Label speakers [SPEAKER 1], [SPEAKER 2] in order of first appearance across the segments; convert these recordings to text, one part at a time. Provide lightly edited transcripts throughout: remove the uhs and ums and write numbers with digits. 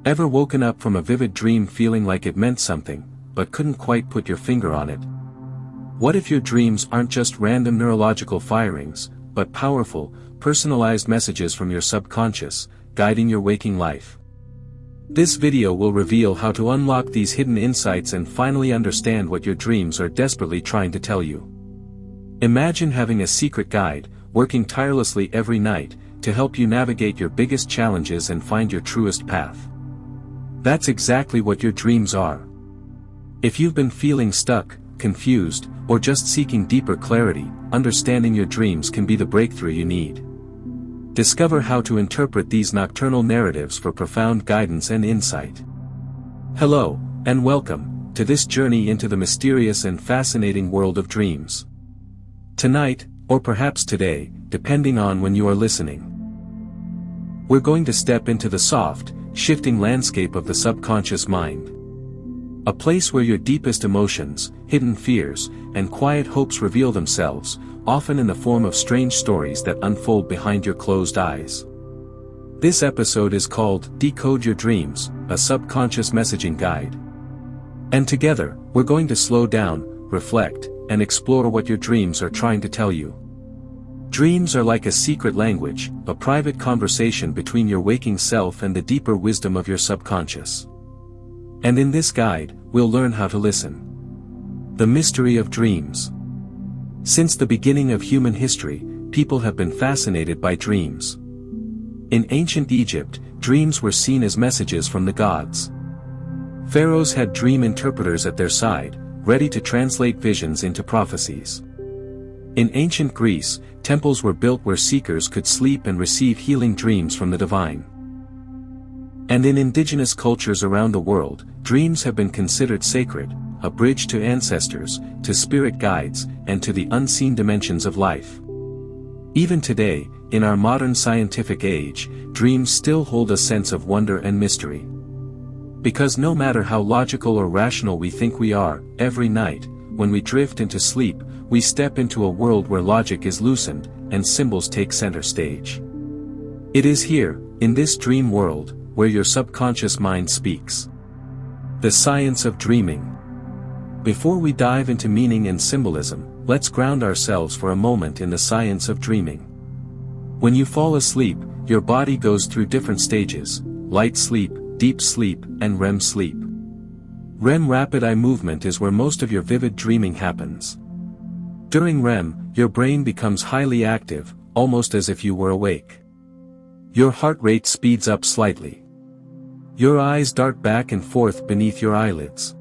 [SPEAKER 1] Ever woken up from a vivid dream feeling like it meant something, but couldn't quite put your finger on it? What if your dreams aren't just random neurological firings, but powerful, personalized messages from your subconscious, guiding your waking life? This video will reveal how to unlock these hidden insights and finally understand what your dreams are desperately trying to tell you. Imagine having a secret guide, working tirelessly every night, to help you navigate your biggest challenges and find your truest path. That's exactly what your dreams are. If you've been feeling stuck, confused, or just seeking deeper clarity, understanding your dreams can be the breakthrough you need. Discover how to interpret these nocturnal narratives for profound guidance and insight. Hello, and welcome to this journey into the mysterious and fascinating world of dreams. Tonight, or perhaps today, depending on when you are listening, we're going to step into the soft, shifting landscape of the subconscious mind. A place where your deepest emotions, hidden fears, and quiet hopes reveal themselves, often in the form of strange stories that unfold behind your closed eyes. This episode is called Decode Your Dreams, a subconscious messaging guide. And together, we're going to slow down, reflect, and explore what your dreams are trying to tell you. Dreams are like a secret language, a private conversation between your waking self and the deeper wisdom of your subconscious. And in this guide, we'll learn how to listen. The mystery of dreams. Since the beginning of human history, people have been fascinated by dreams. In ancient Egypt, dreams were seen as messages from the gods. Pharaohs had dream interpreters at their side, ready to translate visions into prophecies. In ancient Greece, temples were built where seekers could sleep and receive healing dreams from the divine. And in indigenous cultures around the world, dreams have been considered sacred, a bridge to ancestors, to spirit guides, and to the unseen dimensions of life. Even today, in our modern scientific age, dreams still hold a sense of wonder and mystery. Because no matter how logical or rational we think we are, every night, when we drift into sleep, we step into a world where logic is loosened, and symbols take center stage. It is here, in this dream world, where your subconscious mind speaks. The science of dreaming. Before we dive into meaning and symbolism, let's ground ourselves for a moment in the science of dreaming. When you fall asleep, your body goes through different stages: light sleep, deep sleep, and REM sleep. REM, rapid eye movement, is where most of your vivid dreaming happens. During REM, your brain becomes highly active, almost as if you were awake. Your heart rate speeds up slightly. Your eyes dart back and forth beneath your eyelids.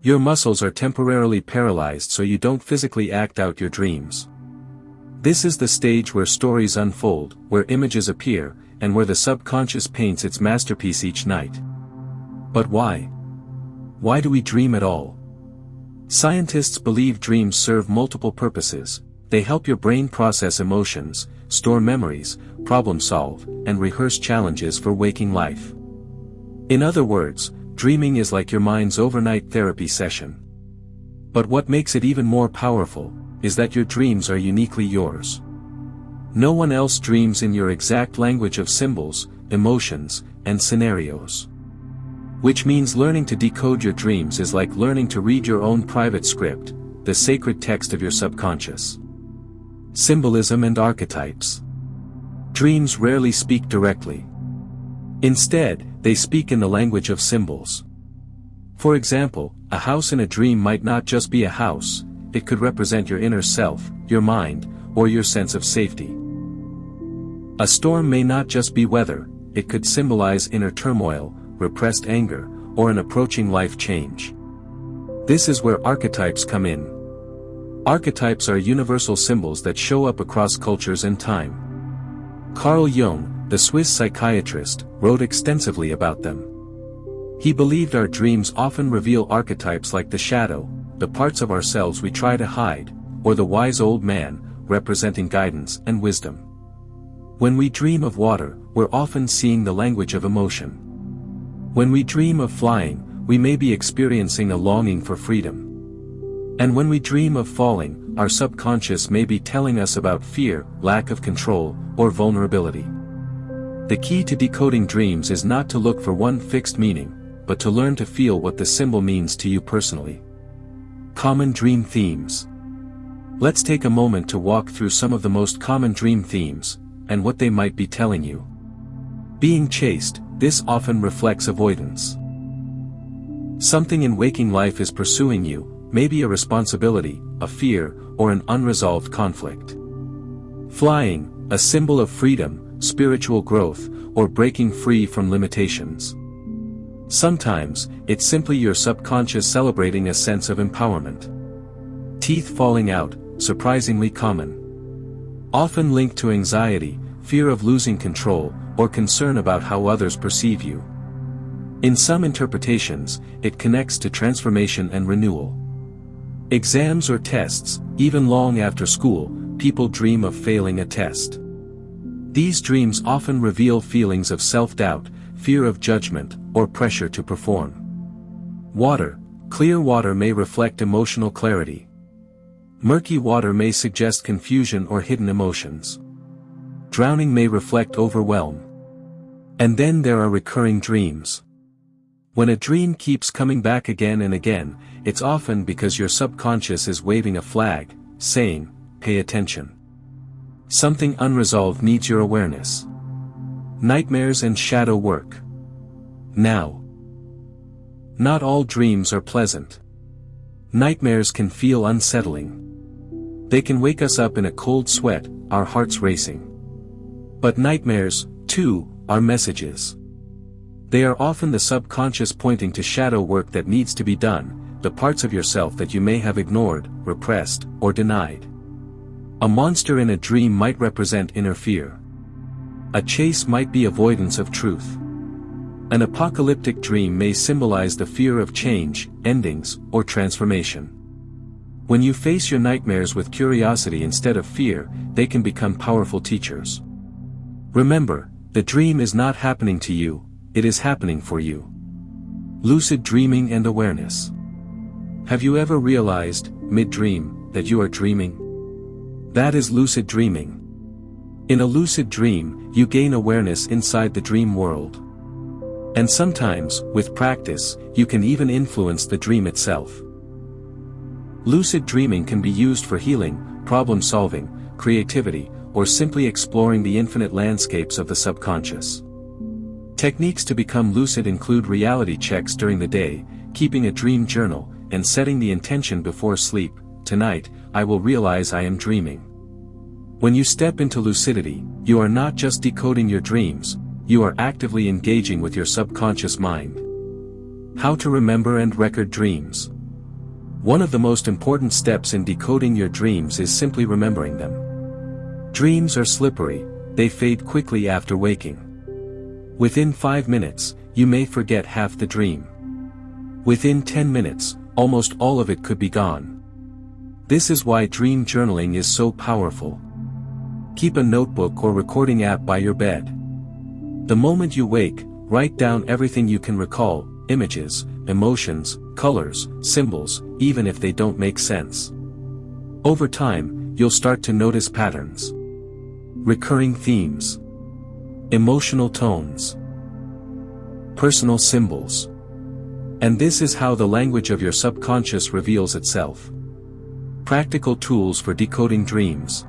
[SPEAKER 1] Your muscles are temporarily paralyzed so you don't physically act out your dreams. This is the stage where stories unfold, where images appear, and where the subconscious paints its masterpiece each night. But why? Why do we dream at all? Scientists believe dreams serve multiple purposes. They help your brain process emotions, store memories, problem solve, and rehearse challenges for waking life. In other words, dreaming is like your mind's overnight therapy session. But what makes it even more powerful is that your dreams are uniquely yours. No one else dreams in your exact language of symbols, emotions, and scenarios. Which means learning to decode your dreams is like learning to read your own private script, the sacred text of your subconscious. Symbolism and archetypes. Dreams rarely speak directly. Instead, they speak in the language of symbols. For example, a house in a dream might not just be a house, it could represent your inner self, your mind, or your sense of safety. A storm may not just be weather, it could symbolize inner turmoil, repressed anger, or an approaching life change. This is where archetypes come in. Archetypes are universal symbols that show up across cultures and time. Carl Jung, the Swiss psychiatrist, wrote extensively about them. He believed our dreams often reveal archetypes like the shadow, the parts of ourselves we try to hide, or the wise old man, representing guidance and wisdom. When we dream of water, we're often seeing the language of emotion. When we dream of flying, we may be experiencing a longing for freedom. And when we dream of falling, our subconscious may be telling us about fear, lack of control, or vulnerability. The key to decoding dreams is not to look for one fixed meaning, but to learn to feel what the symbol means to you personally. Common dream themes. Let's take a moment to walk through some of the most common dream themes, and what they might be telling you. Being chased, this often reflects avoidance. Something in waking life is pursuing you, maybe a responsibility, a fear, or an unresolved conflict. Flying, a symbol of freedom, spiritual growth, or breaking free from limitations. Sometimes, it's simply your subconscious celebrating a sense of empowerment. Teeth falling out, surprisingly common. Often linked to anxiety, fear of losing control, or concern about how others perceive you. In some interpretations, it connects to transformation and renewal. Exams or tests, even long after school, people dream of failing a test. These dreams often reveal feelings of self-doubt, fear of judgment, or pressure to perform. Water, clear water may reflect emotional clarity. Murky water may suggest confusion or hidden emotions. Drowning may reflect overwhelm. And then there are recurring dreams. When a dream keeps coming back again and again, it's often because your subconscious is waving a flag, saying, "Pay attention. Something unresolved needs your awareness." Nightmares and shadow work. Now, not all dreams are pleasant. Nightmares can feel unsettling. They can wake us up in a cold sweat, our hearts racing. But nightmares, too, are messages. They are often the subconscious pointing to shadow work that needs to be done, the parts of yourself that you may have ignored, repressed, or denied. A monster in a dream might represent inner fear. A chase might be avoidance of truth. An apocalyptic dream may symbolize the fear of change, endings, or transformation. When you face your nightmares with curiosity instead of fear, they can become powerful teachers. Remember, the dream is not happening to you, it is happening for you. Lucid dreaming and awareness. Have you ever realized, mid-dream, that you are dreaming? That is lucid dreaming. In a lucid dream, you gain awareness inside the dream world. And sometimes, with practice, you can even influence the dream itself. Lucid dreaming can be used for healing, problem-solving, creativity, or simply exploring the infinite landscapes of the subconscious. Techniques to become lucid include reality checks during the day, keeping a dream journal, and setting the intention before sleep, "Tonight, I will realize I am dreaming." When you step into lucidity, you are not just decoding your dreams, you are actively engaging with your subconscious mind. How to remember and record dreams. One of the most important steps in decoding your dreams is simply remembering them. Dreams are slippery, they fade quickly after waking. Within 5 minutes, you may forget half the dream. Within 10 minutes, almost all of it could be gone. This is why dream journaling is so powerful. Keep a notebook or recording app by your bed. The moment you wake, write down everything you can recall, images, emotions, colors, symbols, even if they don't make sense. Over time, you'll start to notice patterns. Recurring themes. Emotional tones. Personal symbols. And this is how the language of your subconscious reveals itself. Practical tools for decoding dreams.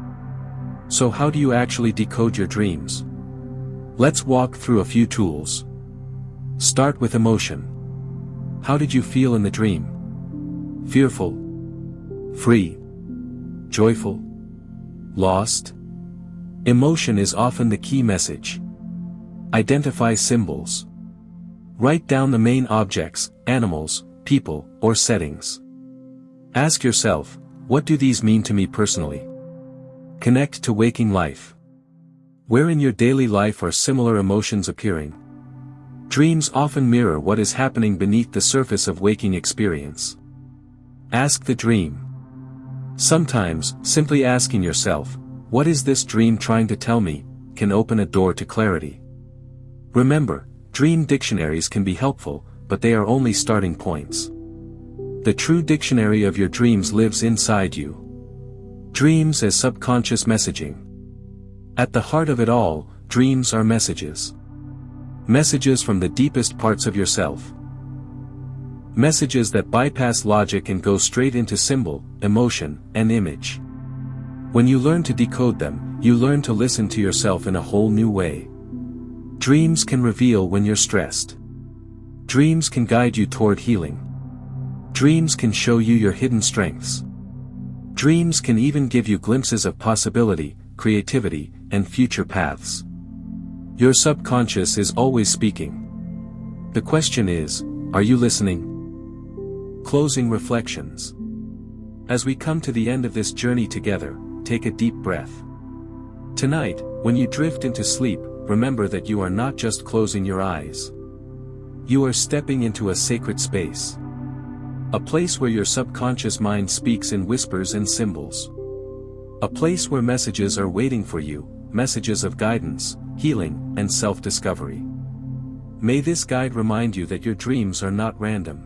[SPEAKER 1] So how do you actually decode your dreams? Let's walk through a few tools. Start with emotion. How did you feel in the dream? Fearful? Free? Joyful? Lost? Emotion is often the key message. Identify symbols. Write down the main objects, animals, people, or settings. Ask yourself, what do these mean to me personally? Connect to waking life. Where in your daily life are similar emotions appearing? Dreams often mirror what is happening beneath the surface of waking experience. Ask the dream. Sometimes, simply asking yourself, what is this dream trying to tell me, can open a door to clarity. Remember, dream dictionaries can be helpful, but they are only starting points. The true dictionary of your dreams lives inside you. Dreams as subconscious messaging. At the heart of it all, Dreams are messages. Messages from the deepest parts of yourself. Messages that bypass logic and go straight into symbol, emotion, and image. When you learn to decode them, you learn to listen to yourself in a whole new way. Dreams can reveal when you're stressed. Dreams can guide you toward healing. Dreams can show you your hidden strengths. Dreams can even give you glimpses of possibility, creativity, and future paths. Your subconscious is always speaking. The question is, are you listening? Closing reflections. As we come to the end of this journey together, take a deep breath. Tonight, when you drift into sleep, remember that you are not just closing your eyes. You are stepping into a sacred space. A place where your subconscious mind speaks in whispers and symbols. A place where messages are waiting for you, messages of guidance, healing, and self-discovery. May this guide remind you that your dreams are not random.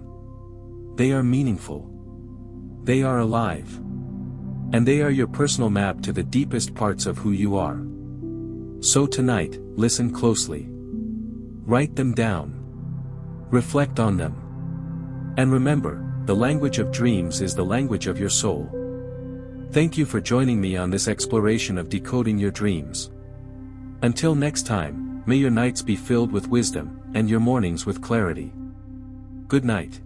[SPEAKER 1] They are meaningful. They are alive. And they are your personal map to the deepest parts of who you are. So tonight, listen closely. Write them down. Reflect on them. And remember, the language of dreams is the language of your soul. Thank you for joining me on this exploration of decoding your dreams. Until next time, may your nights be filled with wisdom, and your mornings with clarity. Good night.